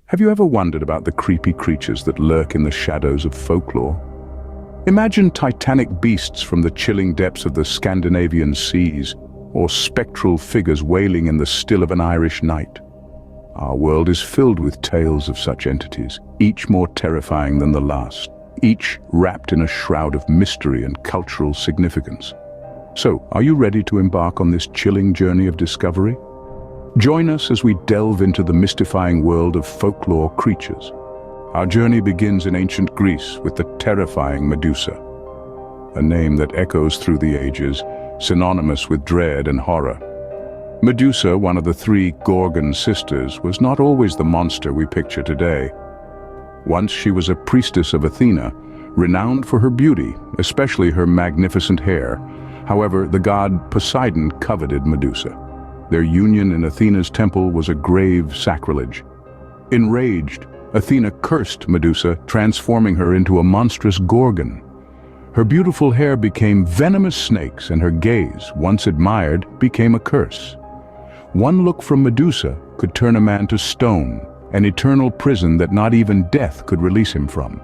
Have you ever wondered about the creepy creatures that lurk in the shadows of folklore? Imagine titanic beasts from the chilling depths of the Scandinavian seas, or spectral figures wailing in the still of an Irish night. Our world is filled with tales of such entities, each more terrifying than the last, each wrapped in a shroud of mystery and cultural significance. So, are you ready to embark on this chilling journey of discovery? Join us as we delve into the mystifying world of folklore creatures. Our journey begins in ancient Greece with the terrifying Medusa, a name that echoes through the ages, synonymous with dread and horror. Medusa, one of the three Gorgon sisters, was not always the monster we picture today. Once she was a priestess of Athena, renowned for her beauty, especially her magnificent hair. However, the god Poseidon coveted Medusa. Their union in Athena's temple was a grave sacrilege. Enraged, Athena cursed Medusa, transforming her into a monstrous Gorgon. Her beautiful hair became venomous snakes, and her gaze, once admired, became a curse. One look from Medusa could turn a man to stone, an eternal prison that not even death could release him from.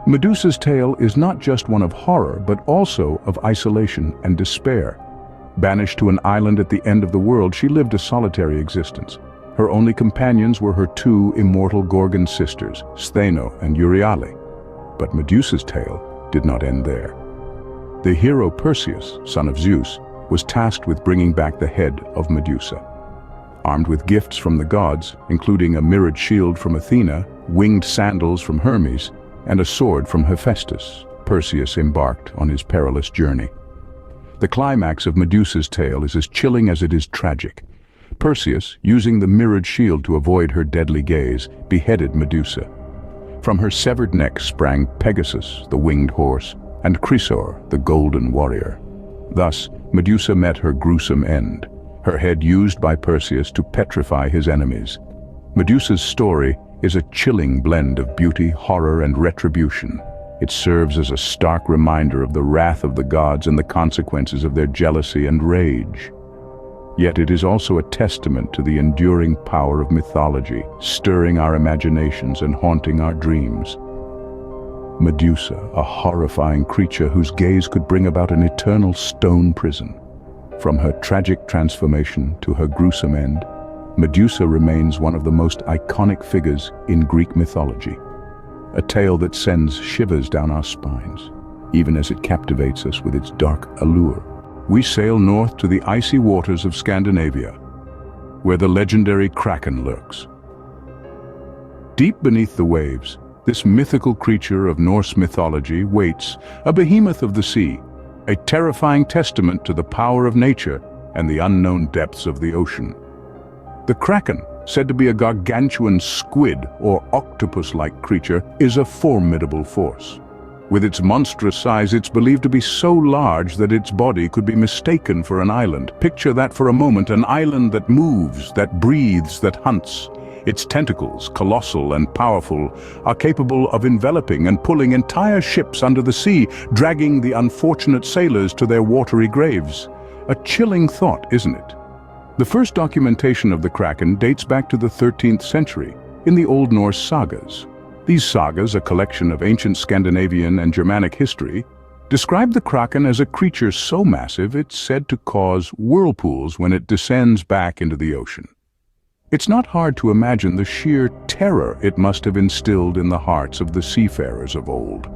Medusa's tale is not just one of horror, but also of isolation and despair. Banished to an island at the end of the world, she lived a solitary existence. Her only companions were her two immortal Gorgon sisters, Stheno and Euryale. But Medusa's tale did not end there. The hero Perseus, son of Zeus, was tasked with bringing back the head of Medusa. Armed with gifts from the gods, including a mirrored shield from Athena, winged sandals from Hermes, and a sword from Hephaestus, Perseus embarked on his perilous journey. The climax of Medusa's tale is as chilling as it is tragic. Perseus, using the mirrored shield to avoid her deadly gaze, beheaded Medusa. From her severed neck sprang Pegasus, the winged horse, and Chrysaor, the golden warrior. Thus, Medusa met her gruesome end, her head used by Perseus to petrify his enemies. Medusa's story is a chilling blend of beauty, horror, and retribution. It serves as a stark reminder of the wrath of the gods and the consequences of their jealousy and rage. Yet it is also a testament to the enduring power of mythology, stirring our imaginations and haunting our dreams. Medusa, a horrifying creature whose gaze could bring about an eternal stone prison. From her tragic transformation to her gruesome end, Medusa remains one of the most iconic figures in Greek mythology. A tale that sends shivers down our spines, even as it captivates us with its dark allure. We sail north to the icy waters of Scandinavia, where the legendary Kraken lurks. Deep beneath the waves, this mythical creature of Norse mythology waits, a behemoth of the sea, a terrifying testament to the power of nature and the unknown depths of the ocean. The Kraken, said to be a gargantuan squid or octopus-like creature, is a formidable force. With its monstrous size, it's believed to be so large that its body could be mistaken for an island. Picture that for a moment, an island that moves, that breathes, that hunts. Its tentacles, colossal and powerful, are capable of enveloping and pulling entire ships under the sea, dragging the unfortunate sailors to their watery graves. A chilling thought, isn't it? The first documentation of the Kraken dates back to the 13th century, in the Old Norse sagas. These sagas, a collection of ancient Scandinavian and Germanic history, describe the Kraken as a creature so massive it's said to cause whirlpools when it descends back into the ocean. It's not hard to imagine the sheer terror it must have instilled in the hearts of the seafarers of old.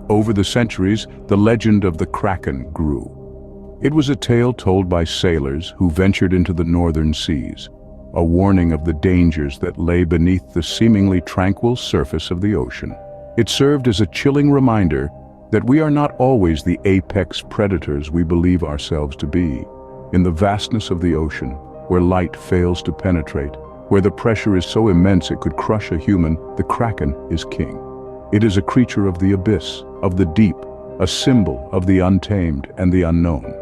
Over the centuries, the legend of the Kraken grew. It was a tale told by sailors who ventured into the northern seas, a warning of the dangers that lay beneath the seemingly tranquil surface of the ocean. It served as a chilling reminder that we are not always the apex predators we believe ourselves to be. In the vastness of the ocean, where light fails to penetrate, where the pressure is so immense it could crush a human, the Kraken is king. It is a creature of the abyss, of the deep, a symbol of the untamed and the unknown.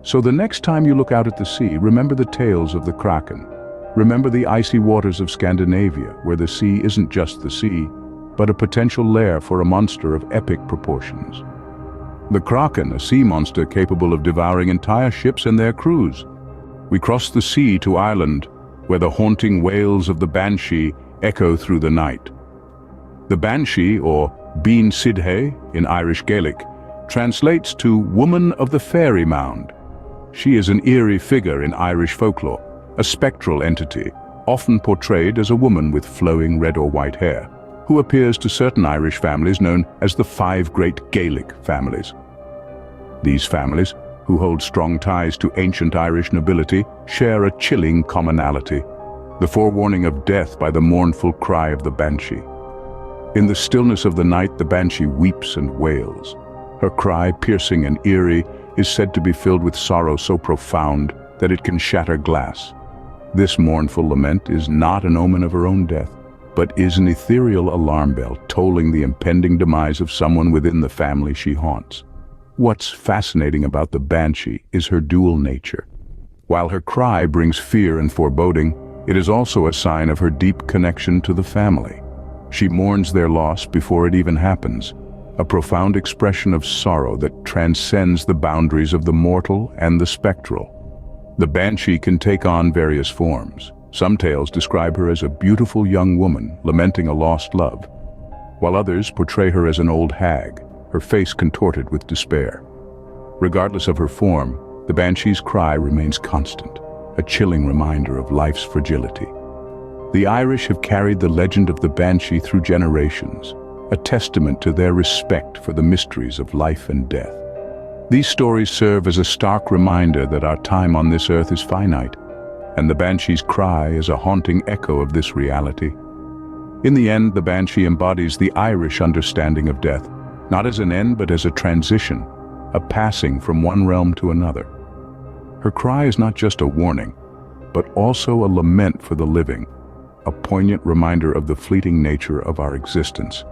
So the next time you look out at the sea, remember the tales of the Kraken. Remember the icy waters of Scandinavia, where the sea isn't just the sea, but a potential lair for a monster of epic proportions. The Kraken, a sea monster capable of devouring entire ships and their crews. We cross the sea to Ireland, where the haunting wails of the banshee echo through the night. The banshee, or Bean Sidhe in Irish Gaelic, translates to Woman of the Fairy Mound. She is an eerie figure in Irish folklore, a spectral entity, often portrayed as a woman with flowing red or white hair, who appears to certain Irish families known as the Five Great Gaelic Families. These families, who hold strong ties to ancient Irish nobility, share a chilling commonality: the forewarning of death by the mournful cry of the banshee. In the stillness of the night, the banshee weeps and wails. Her cry, piercing and eerie, is said to be filled with sorrow so profound that it can shatter glass. This mournful lament is not an omen of her own death, but is an ethereal alarm bell tolling the impending demise of someone within the family she haunts. What's fascinating about the banshee is her dual nature. While her cry brings fear and foreboding, it is also a sign of her deep connection to the family. She mourns their loss before it even happens, a profound expression of sorrow that transcends the boundaries of the mortal and the spectral. The banshee can take on various forms. Some tales describe her as a beautiful young woman lamenting a lost love, while others portray her as an old hag, her face contorted with despair. Regardless of her form, the banshee's cry remains constant, a chilling reminder of life's fragility. The Irish have carried the legend of the banshee through generations, a testament to their respect for the mysteries of life and death. These stories serve as a stark reminder that our time on this earth is finite, and the banshee's cry is a haunting echo of this reality. In the end, the banshee embodies the Irish understanding of death, not as an end but as a transition, a passing from one realm to another. Her cry is not just a warning, but also a lament for the living, a poignant reminder of the fleeting nature of our existence.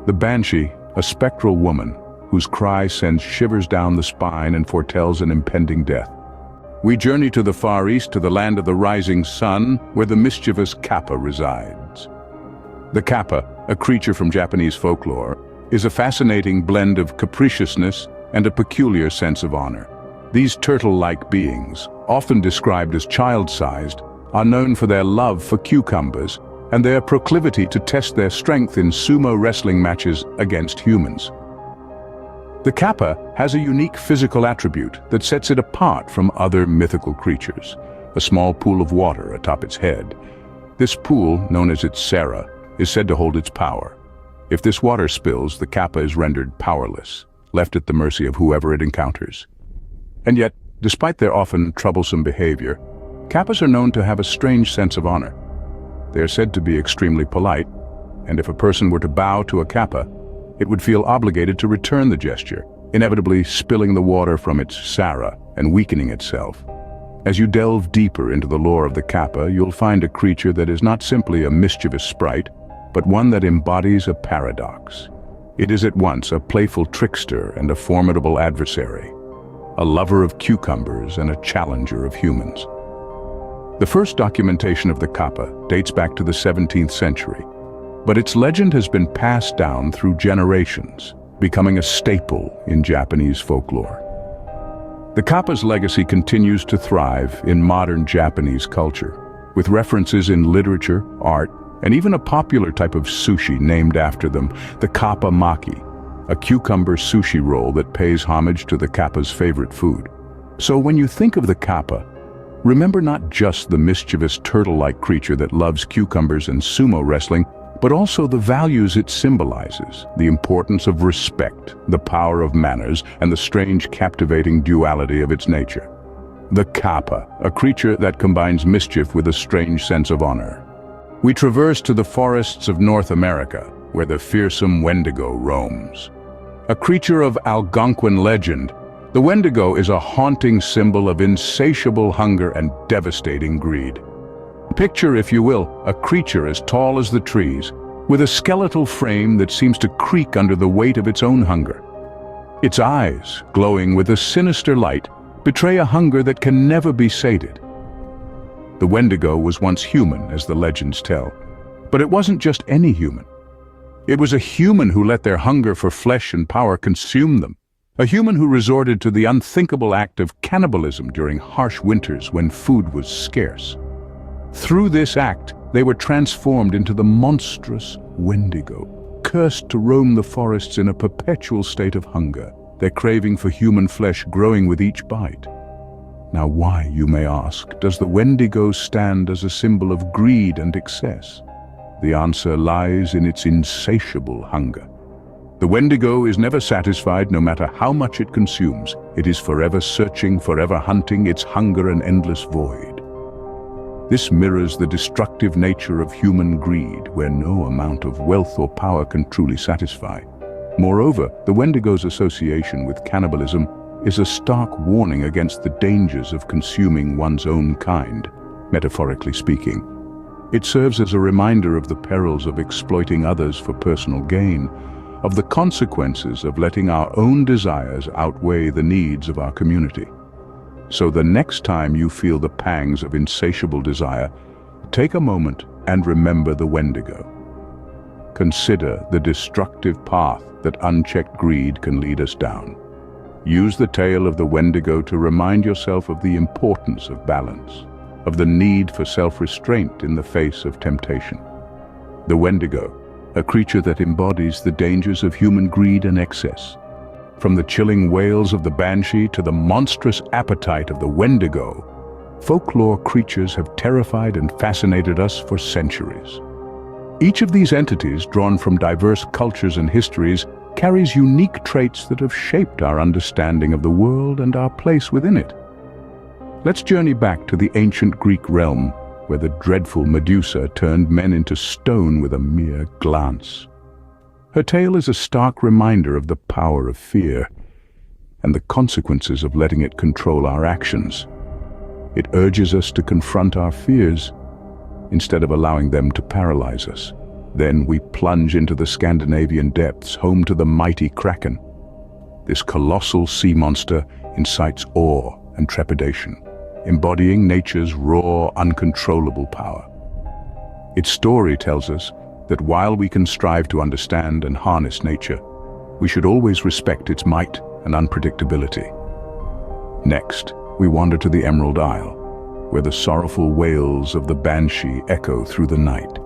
The banshee, a spectral woman, whose cry sends shivers down the spine and foretells an impending death. We journey to the Far East, to the land of the rising sun, where the mischievous kappa resides. The kappa, a creature from Japanese folklore, is a fascinating blend of capriciousness and a peculiar sense of honor. These turtle-like beings, often described as child-sized, are known for their love for cucumbers and their proclivity to test their strength in sumo wrestling matches against humans. The kappa has a unique physical attribute that sets it apart from other mythical creatures: a small pool of water atop its head. This pool, known as its sera, is said to hold its power. If this water spills, the kappa is rendered powerless, left at the mercy of whoever it encounters. And yet, despite their often troublesome behavior, kappas are known to have a strange sense of honor. They are said to be extremely polite, and if a person were to bow to a kappa, it would feel obligated to return the gesture, inevitably spilling the water from its sara and weakening itself. As you delve deeper into the lore of the kappa, you'll find a creature that is not simply a mischievous sprite, but one that embodies a paradox. It is at once a playful trickster and a formidable adversary, a lover of cucumbers and a challenger of humans. The first documentation of the kappa dates back to the 17th century, but its legend has been passed down through generations, becoming a staple in Japanese folklore. The kappa's legacy continues to thrive in modern Japanese culture, with references in literature, art, and even a popular type of sushi named after them, the kappa maki, a cucumber sushi roll that pays homage to the kappa's favorite food. So when you think of the kappa, remember not just the mischievous turtle-like creature that loves cucumbers and sumo wrestling, but also the values it symbolizes: the importance of respect, the power of manners, and the strange, captivating duality of its nature. The kappa, a creature that combines mischief with a strange sense of honor. We traverse to the forests of North America, where the fearsome Wendigo roams. A creature of Algonquin legend, the Wendigo is a haunting symbol of insatiable hunger and devastating greed. Picture, if you will, a creature as tall as the trees, with a skeletal frame that seems to creak under the weight of its own hunger. Its eyes, glowing with a sinister light, betray a hunger that can never be sated. The Wendigo was once human, as the legends tell, but it wasn't just any human. It was a human who let their hunger for flesh and power consume them, a human who resorted to the unthinkable act of cannibalism during harsh winters when food was scarce. Through this act, they were transformed into the monstrous Wendigo, cursed to roam the forests in a perpetual state of hunger, their craving for human flesh growing with each bite. Now why, you may ask, does the Wendigo stand as a symbol of greed and excess? The answer lies in its insatiable hunger. The Wendigo is never satisfied no matter how much it consumes. It is forever searching, forever hunting, its hunger an endless void. This mirrors the destructive nature of human greed, where no amount of wealth or power can truly satisfy. Moreover, the Wendigo's association with cannibalism is a stark warning against the dangers of consuming one's own kind, metaphorically speaking. It serves as a reminder of the perils of exploiting others for personal gain, of the consequences of letting our own desires outweigh the needs of our community. So the next time you feel the pangs of insatiable desire, take a moment and remember the Wendigo. Consider the destructive path that unchecked greed can lead us down. Use the tale of the Wendigo to remind yourself of the importance of balance, of the need for self-restraint in the face of temptation. The Wendigo, a creature that embodies the dangers of human greed and excess. From the chilling wails of the banshee to the monstrous appetite of the Wendigo, folklore creatures have terrified and fascinated us for centuries. Each of these entities, drawn from diverse cultures and histories, carries unique traits that have shaped our understanding of the world and our place within it. Let's journey back to the ancient Greek realm, where the dreadful Medusa turned men into stone with a mere glance. Her tale is a stark reminder of the power of fear and the consequences of letting it control our actions. It urges us to confront our fears instead of allowing them to paralyze us. Then we plunge into the Scandinavian depths, home to the mighty Kraken. This colossal sea monster incites awe and trepidation, embodying nature's raw, uncontrollable power. Its story tells us that while we can strive to understand and harness nature, we should always respect its might and unpredictability. Next, we wander to the Emerald Isle, where the sorrowful wails of the banshee echo through the night.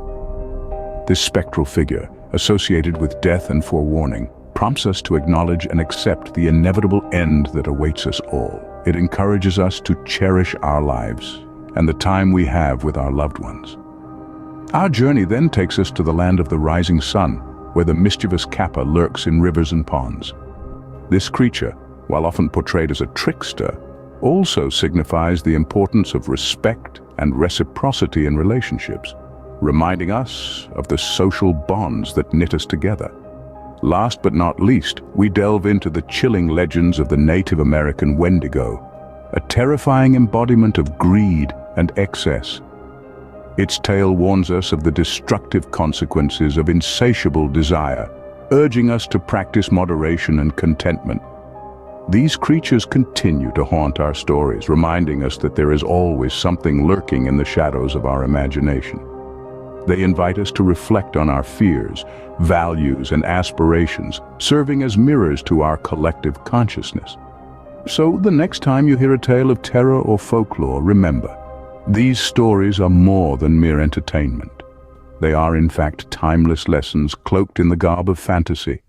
This spectral figure, associated with death and forewarning, prompts us to acknowledge and accept the inevitable end that awaits us all. It encourages us to cherish our lives and the time we have with our loved ones. Our journey then takes us to the land of the rising sun, where the mischievous Kappa lurks in rivers and ponds. This creature, while often portrayed as a trickster, also signifies the importance of respect and reciprocity in relationships, reminding us of the social bonds that knit us together. Last but not least, we delve into the chilling legends of the Native American Wendigo, a terrifying embodiment of greed and excess. Its tale warns us of the destructive consequences of insatiable desire, urging us to practice moderation and contentment. These creatures continue to haunt our stories, reminding us that there is always something lurking in the shadows of our imagination. They invite us to reflect on our fears, values, and aspirations, serving as mirrors to our collective consciousness. So the next time you hear a tale of terror or folklore, remember, these stories are more than mere entertainment. They are in fact timeless lessons cloaked in the garb of fantasy.